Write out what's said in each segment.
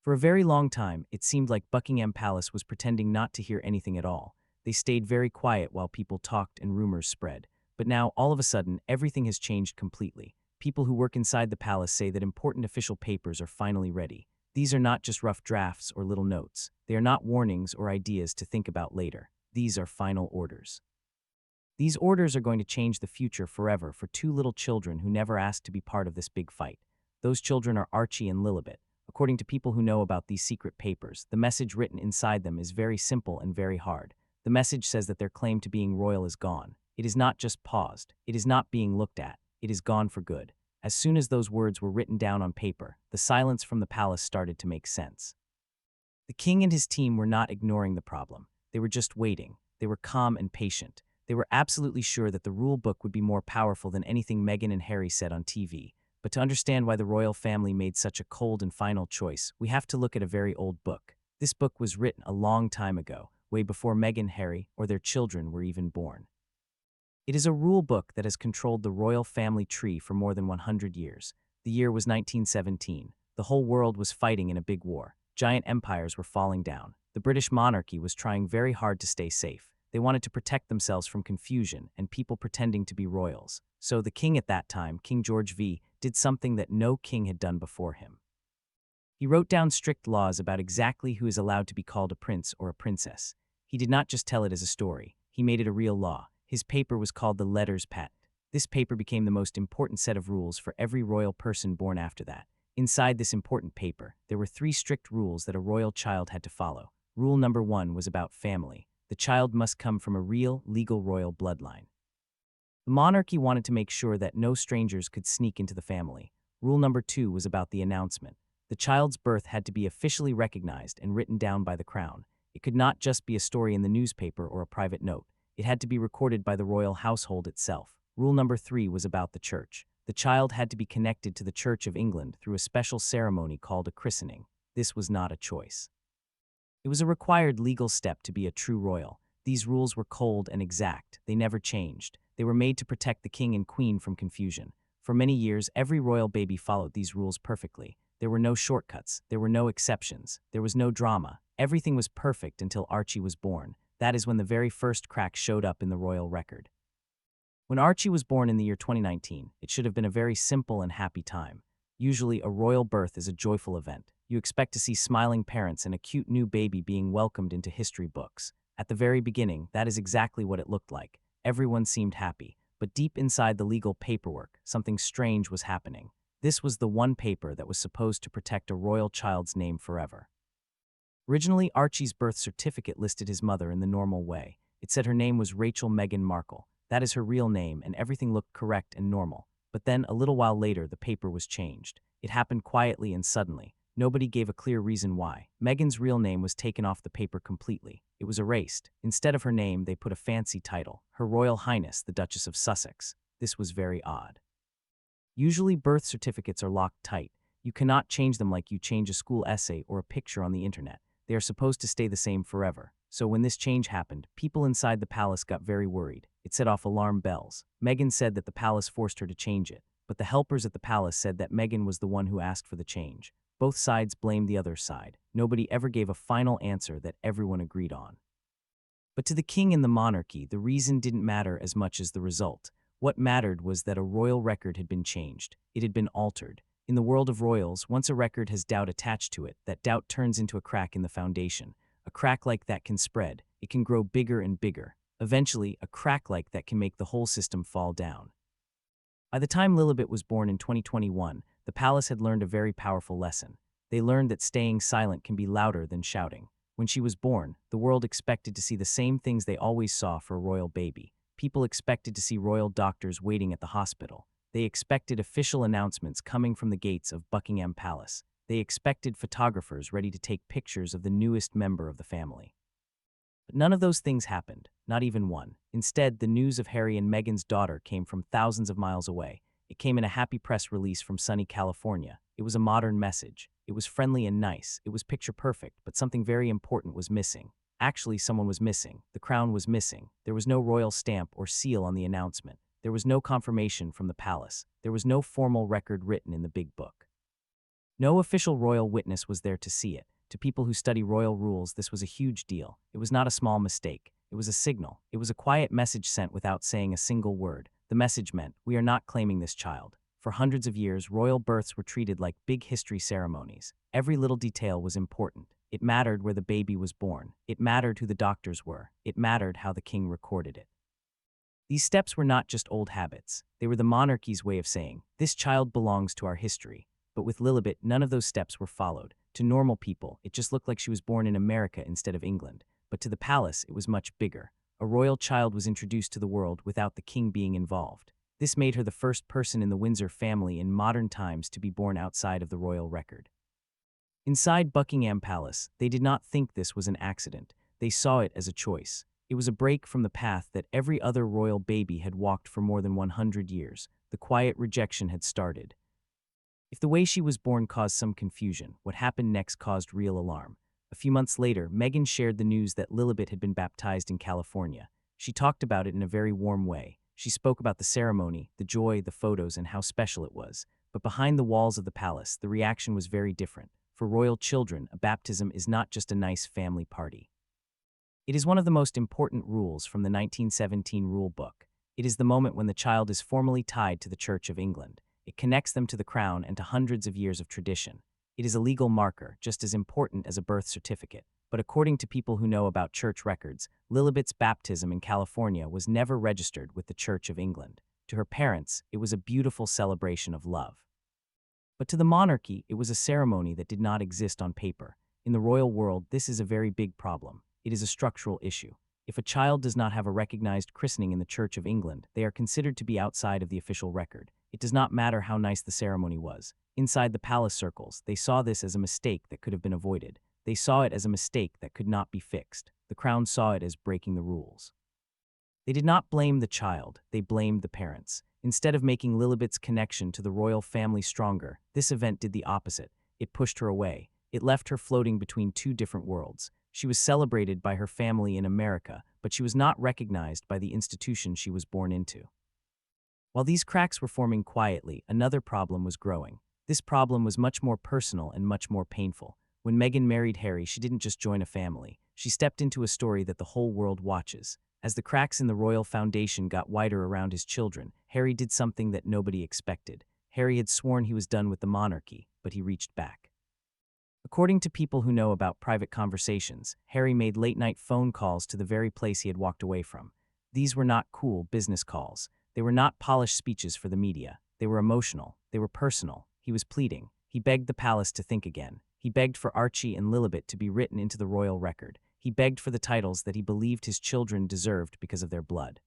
For a very long time, it seemed like Buckingham Palace was pretending not to hear anything at all. They stayed very quiet while people talked and rumors spread. But now, all of a sudden, everything has changed completely. People who work inside the palace say that important official papers are finally ready. These are not just rough drafts or little notes. They are not warnings or ideas to think about later. These are final orders. These orders are going to change the future forever for two little children who never asked to be part of this big fight. Those children are Archie and Lilibet. According to people who know about these secret papers, the message written inside them is very simple and very hard. The message says that their claim to being royal is gone. It is not just paused. It is not being looked at. It is gone for good. As soon as those words were written down on paper, the silence from the palace started to make sense. The king and his team were not ignoring the problem. They were just waiting. They were calm and patient. They were absolutely sure that the rule book would be more powerful than anything Meghan and Harry said on TV. But to understand why the royal family made such a cold and final choice, we have to look at a very old book. This book was written a long time ago, way before Meghan, Harry, or their children were even born. It is a rule book that has controlled the royal family tree for more than 100 years. The year was 1917. The whole world was fighting in a big war. Giant empires were falling down. The British monarchy was trying very hard to stay safe. They wanted to protect themselves from confusion and people pretending to be royals. So the king at that time, King George V, did something that no king had done before him. He wrote down strict laws about exactly who is allowed to be called a prince or a princess. He did not just tell it as a story. He made it a real law. His paper was called the Letters Patent. This paper became the most important set of rules for every royal person born after that. Inside this important paper, there were 3 strict rules that a royal child had to follow. Rule number 1 was about family. The child must come from a real, legal royal bloodline. The monarchy wanted to make sure that no strangers could sneak into the family. Rule number 2 was about the announcement. The child's birth had to be officially recognized and written down by the crown. It could not just be a story in the newspaper or a private note. It had to be recorded by the royal household itself. Rule number 3 was about the church. The child had to be connected to the Church of England through a special ceremony called a christening. This was not a choice. It was a required legal step to be a true royal. These rules were cold and exact. They never changed. They were made to protect the king and queen from confusion. For many years, every royal baby followed these rules perfectly. There were no shortcuts. There were no exceptions. There was no drama. Everything was perfect until Archie was born. That is when the very first crack showed up in the royal record. When Archie was born in the year 2019, it should have been a very simple and happy time. Usually, a royal birth is a joyful event. You expect to see smiling parents and a cute new baby being welcomed into history books. At the very beginning, that is exactly what it looked like. Everyone seemed happy, but deep inside the legal paperwork, something strange was happening. This was the one paper that was supposed to protect a royal child's name forever. Originally, Archie's birth certificate listed his mother in the normal way. It said her name was Rachel Meghan Markle. That is her real name, and everything looked correct and normal. But then, a little while later, the paper was changed. It happened quietly and suddenly. Nobody gave a clear reason why. Meghan's real name was taken off the paper completely. It was erased. Instead of her name, they put a fancy title, Her Royal Highness, the Duchess of Sussex. This was very odd. Usually, birth certificates are locked tight. You cannot change them like you change a school essay or a picture on the internet. They are supposed to stay the same forever. So when this change happened, people inside the palace got very worried. It set off alarm bells. Meghan said that the palace forced her to change it, but the helpers at the palace said that Meghan was the one who asked for the change. Both sides blamed the other side. Nobody ever gave a final answer that everyone agreed on. But to the king and the monarchy, the reason didn't matter as much as the result. What mattered was that a royal record had been changed. It had been altered. In the world of royals, once a record has doubt attached to it, that doubt turns into a crack in the foundation. A crack like that can spread. It can grow bigger and bigger. Eventually, a crack like that can make the whole system fall down. By the time Lilibet was born in 2021, the palace had learned a very powerful lesson. They learned that staying silent can be louder than shouting. When she was born, the world expected to see the same things they always saw for a royal baby. People expected to see royal doctors waiting at the hospital. They expected official announcements coming from the gates of Buckingham Palace. They expected photographers ready to take pictures of the newest member of the family. But none of those things happened, not even one. Instead, the news of Harry and Meghan's daughter came from thousands of miles away. It came in a happy press release from sunny California. It was a modern message. It was friendly and nice. It was picture perfect, but something very important was missing. Actually, someone was missing. The crown was missing. There was no royal stamp or seal on the announcement. There was no confirmation from the palace. There was no formal record written in the big book. No official royal witness was there to see it. To people who study royal rules, this was a huge deal. It was not a small mistake. It was a signal. It was a quiet message sent without saying a single word. The message meant, we are not claiming this child. For hundreds of years, royal births were treated like big history ceremonies. Every little detail was important. It mattered where the baby was born. It mattered who the doctors were. It mattered how the king recorded it. These steps were not just old habits. They were the monarchy's way of saying, this child belongs to our history. But with Lilibet, none of those steps were followed. To normal people, it just looked like she was born in America instead of England. But to the palace, it was much bigger. A royal child was introduced to the world without the king being involved. This made her the first person in the Windsor family in modern times to be born outside of the royal record. Inside Buckingham Palace, they did not think this was an accident. They saw it as a choice. It was a break from the path that every other royal baby had walked for more than 100 years. The quiet rejection had started. If the way she was born caused some confusion, what happened next caused real alarm. A few months later, Meghan shared the news that Lilibet had been baptized in California. She talked about it in a very warm way. She spoke about the ceremony, the joy, the photos, and how special it was. But behind the walls of the palace, the reaction was very different. For royal children, a baptism is not just a nice family party. It is one of the most important rules from the 1917 rule book. It is the moment when the child is formally tied to the Church of England. It connects them to the crown and to hundreds of years of tradition. It is a legal marker, just as important as a birth certificate. But according to people who know about church records, Lilibet's baptism in California was never registered with the Church of England. To her parents, it was a beautiful celebration of love. But to the monarchy, it was a ceremony that did not exist on paper. In the royal world, this is a very big problem. It is a structural issue. If a child does not have a recognized christening in the Church of England, they are considered to be outside of the official record. It does not matter how nice the ceremony was. Inside the palace circles, they saw this as a mistake that could have been avoided. They saw it as a mistake that could not be fixed. The crown saw it as breaking the rules. They did not blame the child, they blamed the parents. Instead of making Lilibet's connection to the royal family stronger, this event did the opposite. It pushed her away. It left her floating between two different worlds. She was celebrated by her family in America, but she was not recognized by the institution she was born into. While these cracks were forming quietly, another problem was growing. This problem was much more personal and much more painful. When Meghan married Harry, she didn't just join a family. She stepped into a story that the whole world watches. As the cracks in the royal foundation got wider around his children, Harry did something that nobody expected. Harry had sworn he was done with the monarchy, but he reached back. According to people who know about private conversations, Harry made late-night phone calls to the very place he had walked away from. These were not cool business calls. They were not polished speeches for the media. They were emotional. They were personal. He was pleading. He begged the palace to think again. He begged for Archie and Lilibet to be written into the royal record. He begged for the titles that he believed his children deserved because of their blood.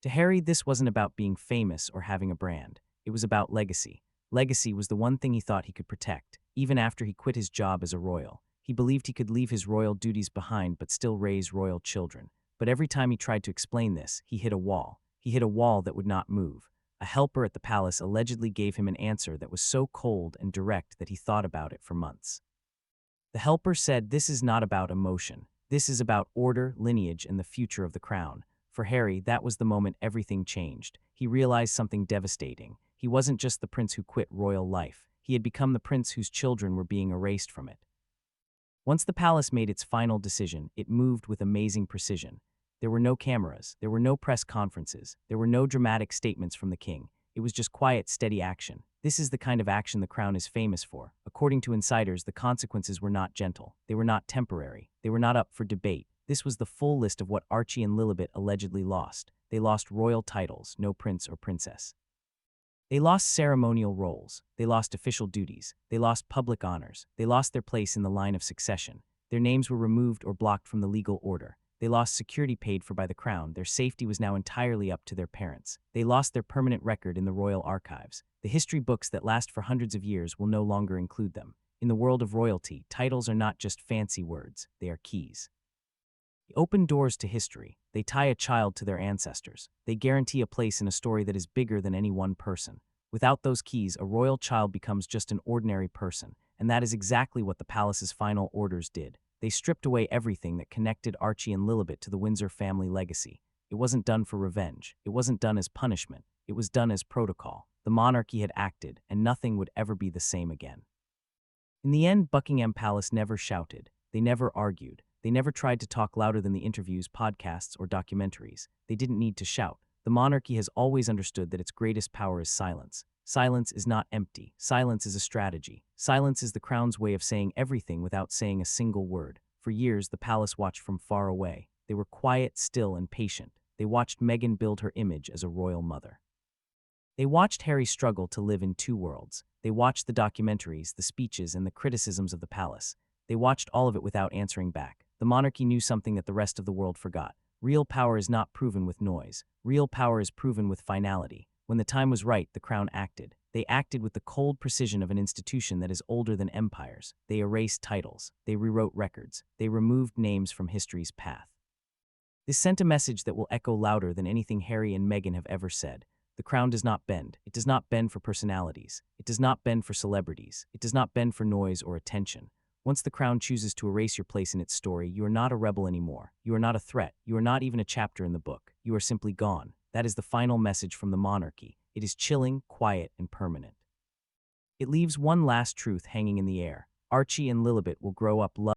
To Harry, this wasn't about being famous or having a brand. It was about legacy. Legacy was the one thing he thought he could protect. Even after he quit his job as a royal, he believed he could leave his royal duties behind but still raise royal children. But every time he tried to explain this, he hit a wall. He hit a wall that would not move. A helper at the palace allegedly gave him an answer that was so cold and direct that he thought about it for months. The helper said, "This is not about emotion. This is about order, lineage, and the future of the crown." For Harry, that was the moment everything changed. He realized something devastating. He wasn't just the prince who quit royal life. He had become the prince whose children were being erased from it. Once the palace made its final decision, it moved with amazing precision. There were no cameras, there were no press conferences, there were no dramatic statements from the king. It was just quiet, steady action. This is the kind of action the crown is famous for. According to insiders, the consequences were not gentle. They were not temporary. They were not up for debate. This was the full list of what Archie and Lilibet allegedly lost. They lost royal titles, no prince or princess. They lost ceremonial roles. They lost official duties. They lost public honors. They lost their place in the line of succession. Their names were removed or blocked from the legal order. They lost security paid for by the crown. Their safety was now entirely up to their parents. They lost their permanent record in the royal archives. The history books that last for hundreds of years will no longer include them. In the world of royalty, titles are not just fancy words. They are keys. They open doors to history. They tie a child to their ancestors. They guarantee a place in a story that is bigger than any one person. Without those keys, a royal child becomes just an ordinary person, and that is exactly what the palace's final orders did. They stripped away everything that connected Archie and Lilibet to the Windsor family legacy. It wasn't done for revenge. It wasn't done as punishment. It was done as protocol. The monarchy had acted, and nothing would ever be the same again. In the end, Buckingham Palace never shouted. They never argued. They never tried to talk louder than the interviews, podcasts, or documentaries. They didn't need to shout. The monarchy has always understood that its greatest power is silence. Silence is not empty. Silence is a strategy. Silence is the crown's way of saying everything without saying a single word. For years, the palace watched from far away. They were quiet, still, and patient. They watched Meghan build her image as a royal mother. They watched Harry struggle to live in two worlds. They watched the documentaries, the speeches, and the criticisms of the palace. They watched all of it without answering back. The monarchy knew something that the rest of the world forgot. Real power is not proven with noise. Real power is proven with finality. When the time was right, the crown acted. They acted with the cold precision of an institution that is older than empires. They erased titles. They rewrote records. They removed names from history's path. This sent a message that will echo louder than anything Harry and Meghan have ever said. The crown does not bend. It does not bend for personalities. It does not bend for celebrities. It does not bend for noise or attention. Once the crown chooses to erase your place in its story, you are not a rebel anymore. You are not a threat. You are not even a chapter in the book. You are simply gone. That is the final message from the monarchy. It is chilling, quiet, and permanent. It leaves one last truth hanging in the air. Archie and Lilibet will grow up loving